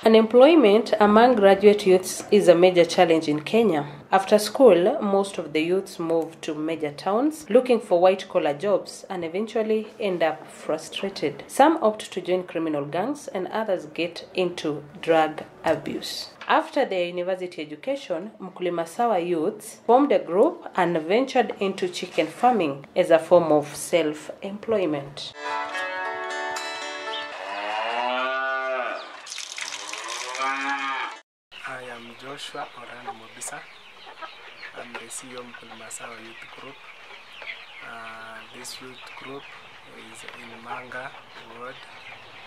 Unemployment among graduate youths is a major challenge in Kenya. After school, most of the youths move to major towns looking for white-collar jobs and eventually end up frustrated. Some opt to join criminal gangs and others get into drug abuse. After their university education, Mkulimasawa youths formed a group and ventured into chicken farming as a form of self-employment. I am Joshua Orano Mobisa. I'm the CEO of Mkulimasawa Youth Group. This youth group is in Manga Ward,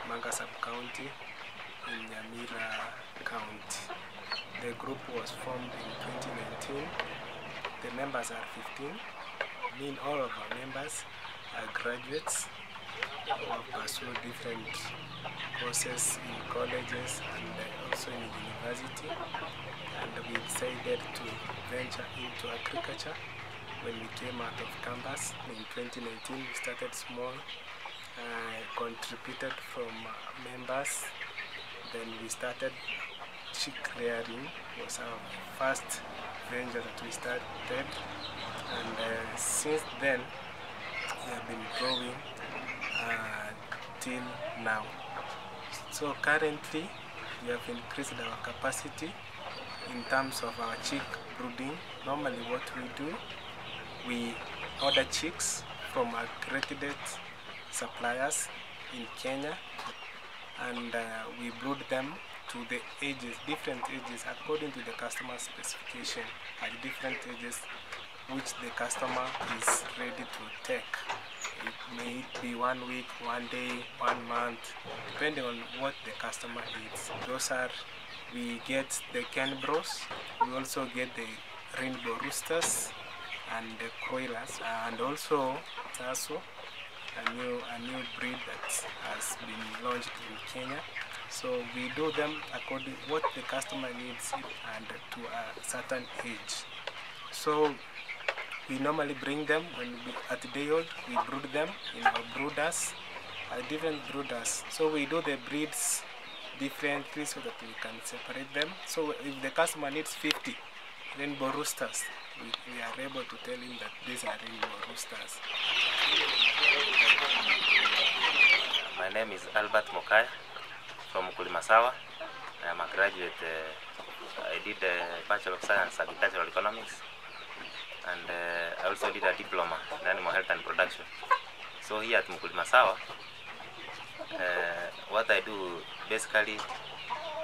Manga Sub-County in Nyamira County. The group was formed in 2019. The members are 15. All of our members are graduates who have pursued different courses in colleges and also in university, and we decided to venture into agriculture when we came out of campus. In 2019 we started small, contributed from members, then we started chick rearing. Was our first venture that we started, and since then we have been growing till now. So currently we have increased our capacity in terms of our chick brooding. Normally what we do, we order chicks from accredited suppliers in Kenya, and we brood them to the ages, different ages according to the customer specification, at different ages which the customer is ready to take. It may be 1 week, 1 day, 1 month, depending on what the customer needs. Those are, we get the Ken Bros, we also get the rainbow roosters and the coilers, and also Saso, a new breed that has been launched in Kenya. So we do them according to what the customer needs and to a certain age. So we normally bring them at day old, we brood them in our brooders, different brooders. So we do the breeds differently so that we can separate them. So if the customer needs 50 rainbow roosters, we are able to tell him that these are rainbow roosters. My name is Albert Mokaya from Mkulimasawa. I am a graduate. I did a Bachelor of Science Agricultural Economics, and I also did a diploma in animal health and production. So here at Mkulimasawa, what I do basically,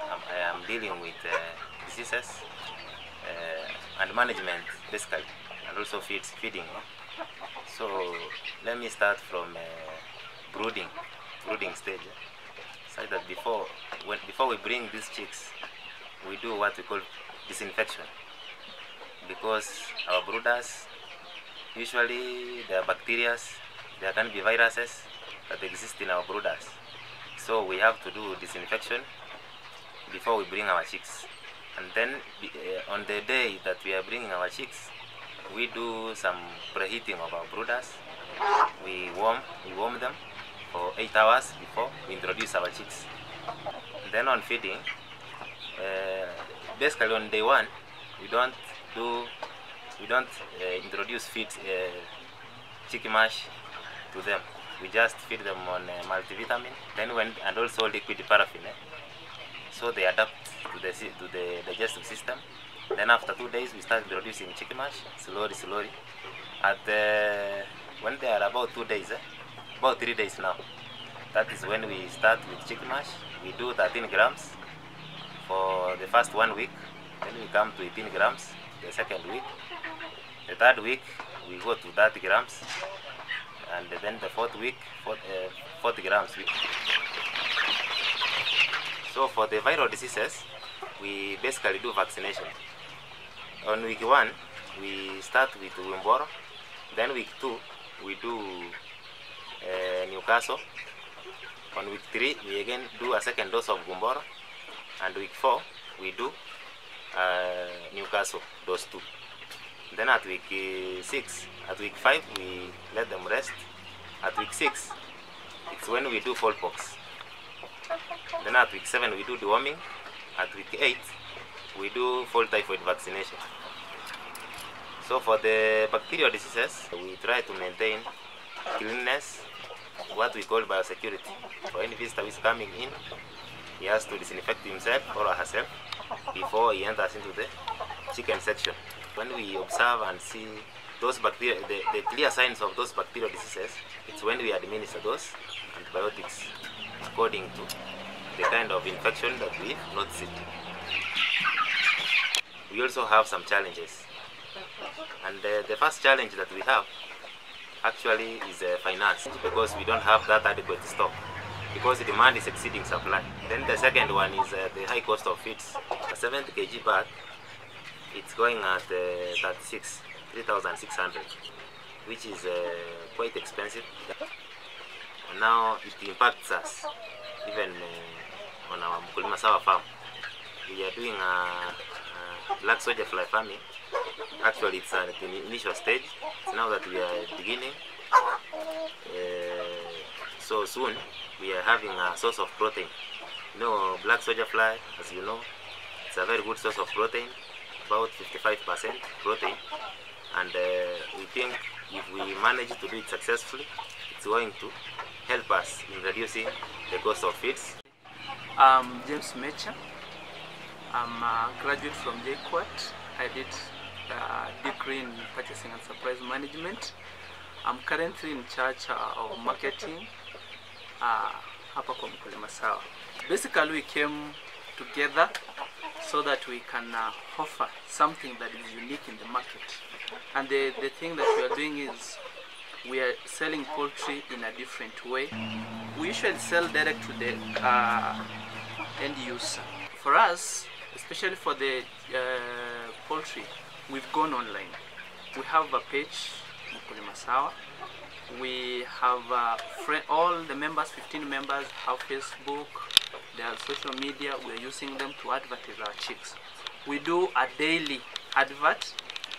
I am dealing with diseases and management basically, and also feeding. So let me start from brooding stage. So that before we bring these chicks, we do what we call disinfection, because our brooders, usually there are bacteria, there can be viruses that exist in our brooders. So we have to do disinfection before we bring our chicks. And then on the day that we are bringing our chicks, we do some preheating of our brooders. We warm them for 8 hours before we introduce our chicks. And then on feeding, basically on day one, we don't introduce chicken mash to them. We just feed them on multivitamin, then and also liquid paraffin, so they adapt to the digestive system. Then after 2 days, we start introducing chicken mash slowly. When they are about 2 days, about 3 days now, that is when we start with chicken mash. We do 13 grams for the first 1 week, then we come to 18 grams the second week. The third week we go to 30 grams, and then the fourth week 40 grams. So for the viral diseases, we basically do vaccination. On week 1 we start with Wimboro, then week 2 we do Newcastle. On week 3 we again do a second dose of Wimboro, and week 4 we do Newcastle dose 2. Then at week 5 we let them rest. At week 6 it's when we do fallpox. Then at week 7 we do deworming, at week 8, we do fall typhoid vaccination. So for the bacterial diseases, we try to maintain cleanliness, what we call biosecurity. For any visitor who is coming in, he has to disinfect himself or herself before he enters into the chicken section. When we observe and see those bacteria, the clear signs of those bacterial diseases, it's when we administer those antibiotics according to the kind of infection that we notice. We also have some challenges. And the first challenge that we have actually is finance, because we don't have that adequate stock, because the demand is exceeding supply. Then the second one is the high cost of feeds. A 70 kg bag, it's going at 3,600, which is quite expensive. And now it impacts us, even on our M-Fugo farm. We are doing black soldier fly farming. Actually, it's at the initial stage. It's now that we are beginning. So soon, we are having a source of protein. You know, black soldier fly, as you know, it's a very good source of protein, about 55% protein. And we think if we manage to do it successfully, it's going to help us in reducing the cost of feeds. I'm James Mecha. I'm a graduate from JKUAT. I did a degree in purchasing and supplies management. I'm currently in charge of marketing hapa kwa M-Fugo Sawa. Basically, we came together so that we can offer something that is unique in the market. And the thing that we are doing is we are selling poultry in a different way. We usually sell direct to the end user. For us, especially for the poultry, we've gone online. We have a page, M-Fugo Sawa. We have all the members, 15 members, have Facebook. They have social media. We are using them to advertise our chicks. We do a daily advert,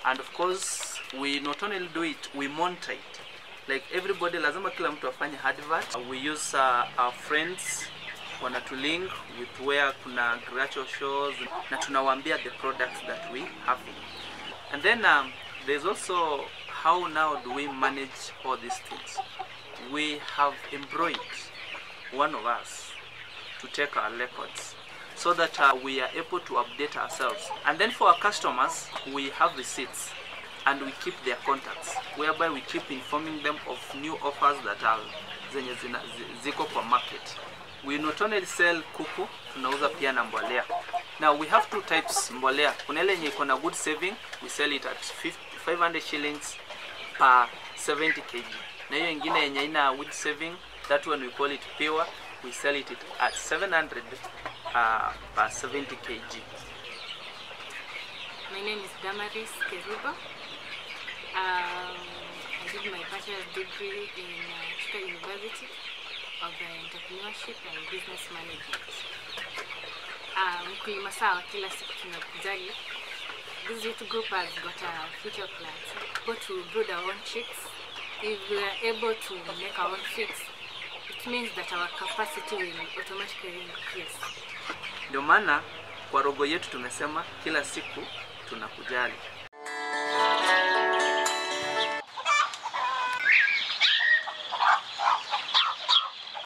and of course, we not only do it, we monitor it. Like everybody, lazima kila mtu afanye advert. We use our friends wanatulink with where kuna gradual shows, na tunawaambia the products that we have. And then there's also how now do we manage all these things. We have employed one of us to take our records so that we are able to update ourselves. And then for our customers, we have receipts and we keep their contacts, whereby we keep informing them of new offers that are zenye ziko kwa market. We not only sell kuku, tunauza pia na mbolea. Now we have two types mbolea. Kuna ile yenye iko na good saving, we sell it at 500 shillings per 70 kg. Na hiyo ingine yenye ina good saving, that one we call it pure, we sell it at 700 per 70 kg. My name is Damaris Keruba. I did my bachelor's degree in Chuka University of Entrepreneurship and Business Management. M-Fugo Sawa kila siku tunakujali. This youth group has got a future plan. But to brood our own chicks, if we are able to make our own chicks, it means that our capacity will automatically increase. Ndio maana kwa rogo yetu tumesema kila siku tunakujali.